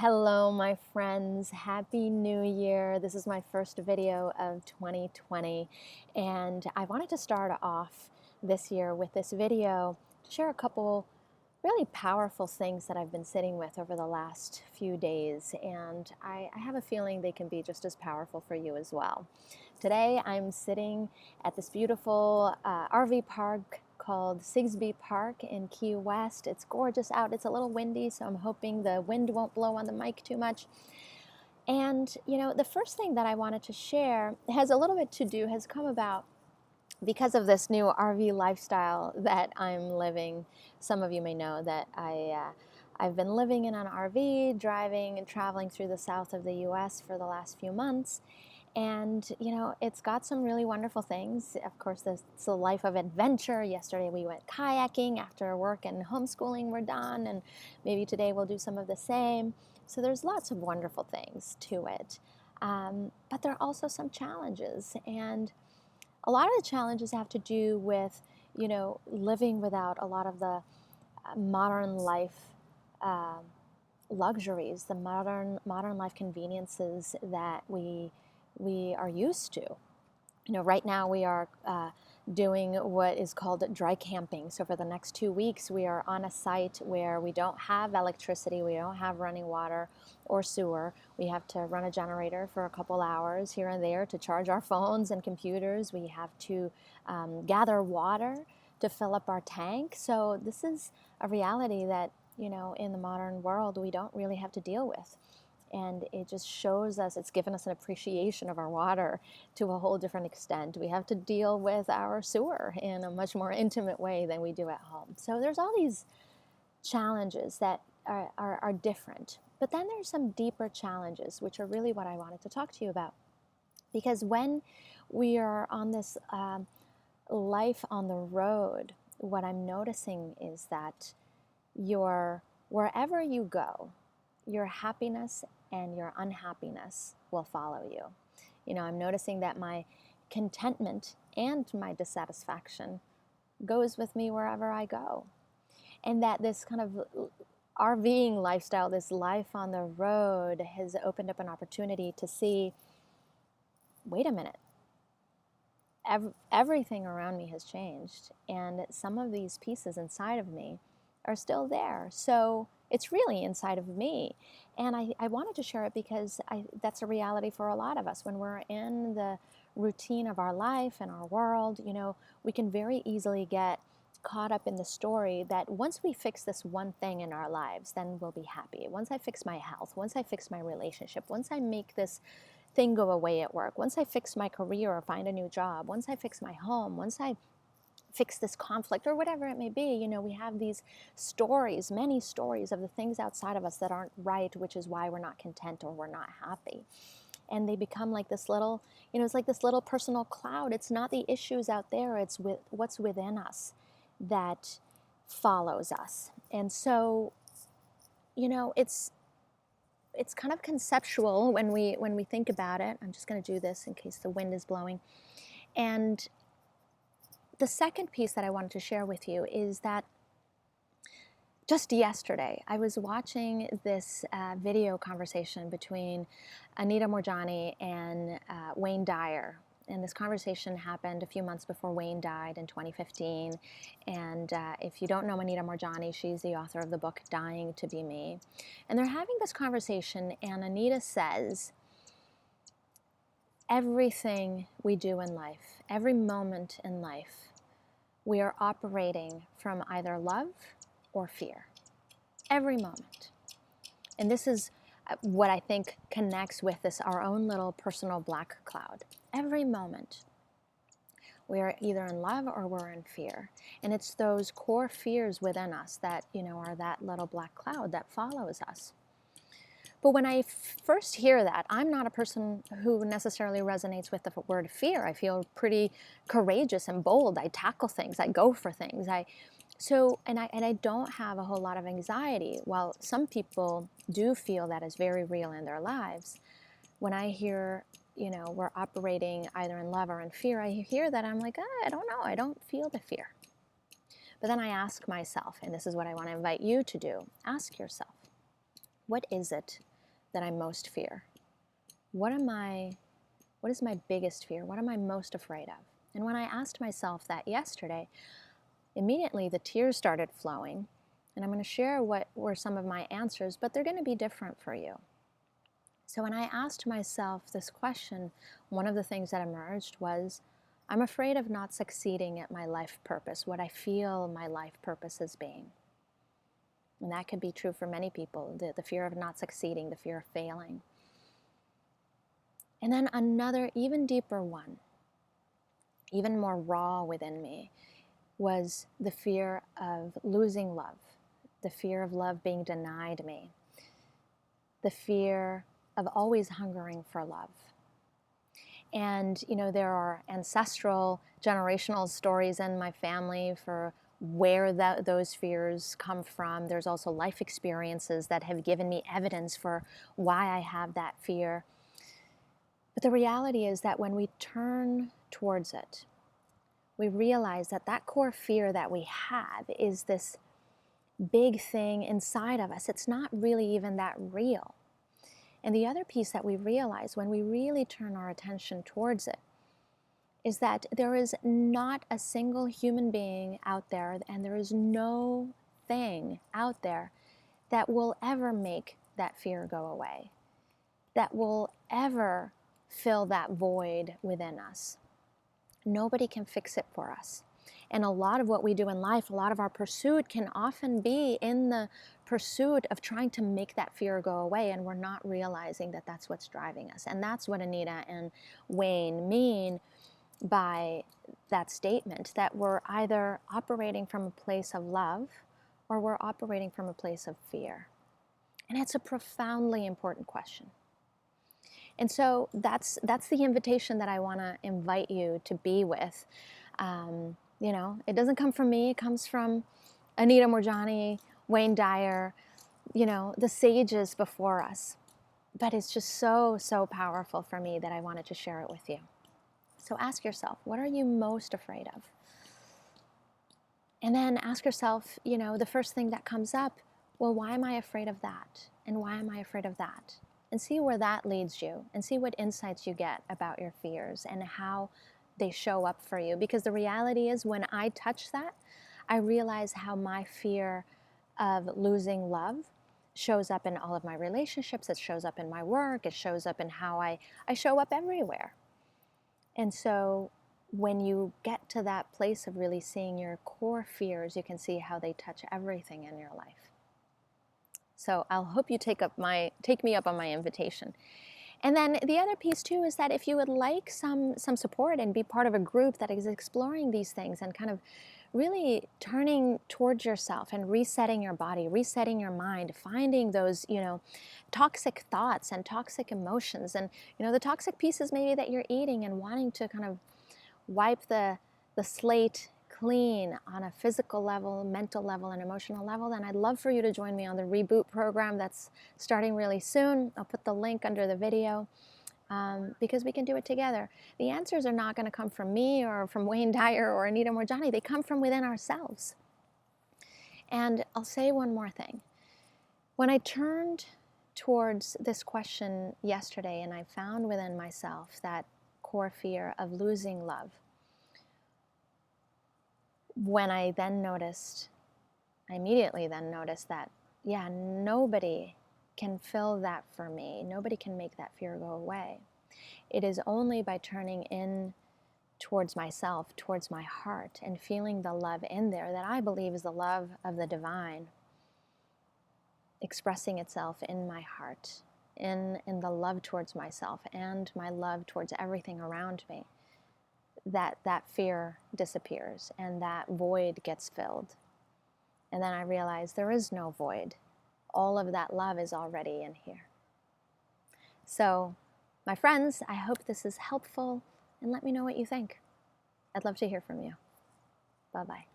Hello, my friends. Happy New Year. This is my first video of 2020, and I wanted to start off this year with this video to share a couple really powerful things that I've been sitting with over the last few days, and I have a feeling they can be just as powerful for you as well. Today, I'm sitting at this beautiful RV park called Sigsbee Park in Key West. It's gorgeous out. It's a little windy, so I'm hoping the wind won't blow on the mic too much. And, the first thing that I wanted to share has a little bit to do, has come about because of this new RV lifestyle that I'm living. Some of you may know that I've been living in an RV, driving and traveling through the south of the US for the last few months. And, it's got some really wonderful things. Of course, it's a life of adventure. Yesterday we went kayaking after work and homeschooling were done, and maybe today we'll do some of the same. So there's lots of wonderful things to it. But there are also some challenges. And a lot of the challenges have to do with, living without a lot of the modern life luxuries, the modern life conveniences that we are used to. Right now we are doing what is called dry camping. So for the next 2 weeks, we are on a site where we don't have electricity, we don't have running water or sewer. We have to run a generator for a couple hours here and there to charge our phones and computers. We have to gather water to fill up our tank. So this is a reality that, in the modern world, we don't really have to deal with. And it just shows us, it's given us an appreciation of our water to a whole different extent. We have to deal with our sewer in a much more intimate way than we do at home. So there's all these challenges that are different. But then there's some deeper challenges, which are really what I wanted to talk to you about. Because when we are on this life on the road, what I'm noticing is that wherever you go, your happiness and your unhappiness will follow you. I'm noticing that my contentment and my dissatisfaction goes with me wherever I go. And that this kind of RVing lifestyle, this life on the road, has opened up an opportunity to see, wait a minute, everything around me has changed, and some of these pieces inside of me are still there. So it's really inside of me. And I wanted to share it because that's a reality for a lot of us. When we're in the routine of our life and our world, we can very easily get caught up in the story that once we fix this one thing in our lives, then we'll be happy. Once I fix my health, once I fix my relationship, once I make this thing go away at work, once I fix my career or find a new job, once I fix my home, once I fix this conflict or whatever it may be, we have these stories, many stories of the things outside of us that aren't right, which is why we're not content or we're not happy. And they become like this little, it's like this little personal cloud. It's not the issues out there, it's what's within us that follows us. And so, it's kind of conceptual when we think about it. I'm just going to do this in case the wind is blowing. And the second piece that I wanted to share with you is that just yesterday, I was watching this video conversation between Anita Moorjani and Wayne Dyer. And this conversation happened a few months before Wayne died in 2015. And if you don't know Anita Moorjani, she's the author of the book Dying to Be Me. And they're having this conversation, and Anita says, everything we do in life, every moment in life, we are operating from either love or fear. Every moment. And this is what I think connects with this, our own little personal black cloud. Every moment, we are either in love or we're in fear. And it's those core fears within us that, are that little black cloud that follows us. But when I first hear that, I'm not a person who necessarily resonates with the word fear. I feel pretty courageous and bold. I tackle things. I go for things. I don't have a whole lot of anxiety. While some people do feel that is very real in their lives, when I hear, we're operating either in love or in fear, I hear that, I'm like, I don't know. I don't feel the fear. But then I ask myself, and this is what I want to invite you to do, ask yourself, what is it that I most fear? What is my biggest fear? What am I most afraid of? And when I asked myself that yesterday, immediately the tears started flowing. And I'm going to share what were some of my answers, but they're going to be different for you. So when I asked myself this question, one of the things that emerged was, I'm afraid of not succeeding at my life purpose, what I feel my life purpose as being. And that could be true for many people, the fear of not succeeding, the fear of failing. And then another even deeper one, even more raw within me, was the fear of losing love, the fear of love being denied me, the fear of always hungering for love. And, there are ancestral, generational stories in my family for where those fears come from. There's also life experiences that have given me evidence for why I have that fear. But the reality is that when we turn towards it, we realize that that core fear that we have is this big thing inside of us. It's not really even that real. And the other piece that we realize when we really turn our attention towards it is that there is not a single human being out there, and there is no thing out there that will ever make that fear go away, that will ever fill that void within us. Nobody can fix it for us. And a lot of what we do in life, a lot of our pursuit can often be in the pursuit of trying to make that fear go away, and we're not realizing that that's what's driving us. And that's what Anita and Wayne mean by that statement, that we're either operating from a place of love or we're operating from a place of fear. And it's a profoundly important question. And so that's the invitation that I want to invite you to be with. It doesn't come from me. It comes from Anita Moorjani, Wayne Dyer, the sages before us. But it's just so, so powerful for me that I wanted to share it with you. So ask yourself, what are you most afraid of? And then ask yourself, the first thing that comes up, well, why am I afraid of that? And why am I afraid of that? And see where that leads you, and see what insights you get about your fears and how they show up for you. Because the reality is, when I touch that, I realize how my fear of losing love shows up in all of my relationships. It shows up in my work. It shows up in how I show up everywhere. And so when you get to that place of really seeing your core fears, you can see how they touch everything in your life. So I'll hope you take me up on my invitation. And then the other piece too is that if you would like some support and be part of a group that is exploring these things and kind of really turning towards yourself and resetting your body, resetting your mind, finding those, toxic thoughts and toxic emotions, and, the toxic pieces maybe that you're eating, and wanting to kind of wipe the slate clean on a physical level, mental level, and emotional level, then I'd love for you to join me on the Reboot program that's starting really soon. I'll put the link under the video because we can do it together. The answers are not going to come from me or from Wayne Dyer or Anita Moorjani. They come from within ourselves. And I'll say one more thing. When I turned towards this question yesterday and I found within myself that core fear of losing love, when I immediately then noticed that, nobody can fill that for me. Nobody can make that fear go away. It is only by turning in towards myself, towards my heart, and feeling the love in there that I believe is the love of the divine expressing itself in my heart, in the love towards myself and my love towards everything around me, that fear disappears and that void gets filled. And then I realize there is no void. All of that love is already in here. So, my friends, I hope this is helpful, and let me know what you think. I'd love to hear from you. Bye-bye.